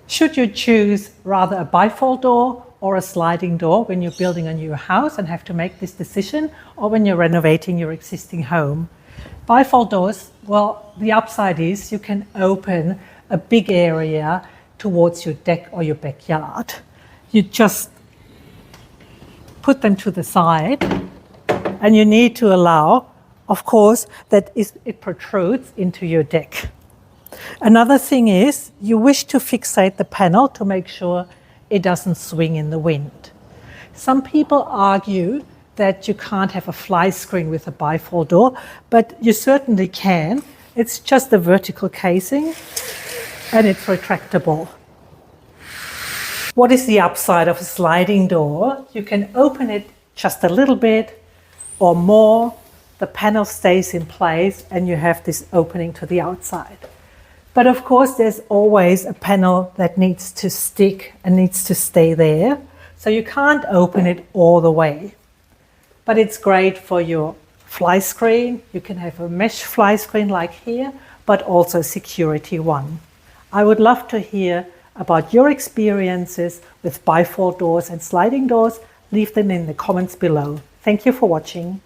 Should you choose rather a bifold door or a sliding door when you're building a new house and have to make this decision, or when you're renovating your existing home? Bifold doors, well, the upside is you can open a big area towards your deck or your backyard. You just put them to the side, and you need to allow, of course, that it protrudes into your deck. Another thing is you wish to fixate the panel to make sure it doesn't swing in the wind. Some people argue that you can't have a fly screen with a bifold door, but you certainly can. It's just a vertical casing and it's retractable. What is the upside of a sliding door? You can open it just a little bit or more, the panel stays in place and you have this opening to the outside. But of course there's always a panel that needs to stick and needs to stay there, so you can't open it all the way. But it's great for your fly screen. You can have a mesh fly screen like here, but also a security one. I would love to hear about your experiences with bifold doors and sliding doors. Leave them in the comments below. Thank you for watching.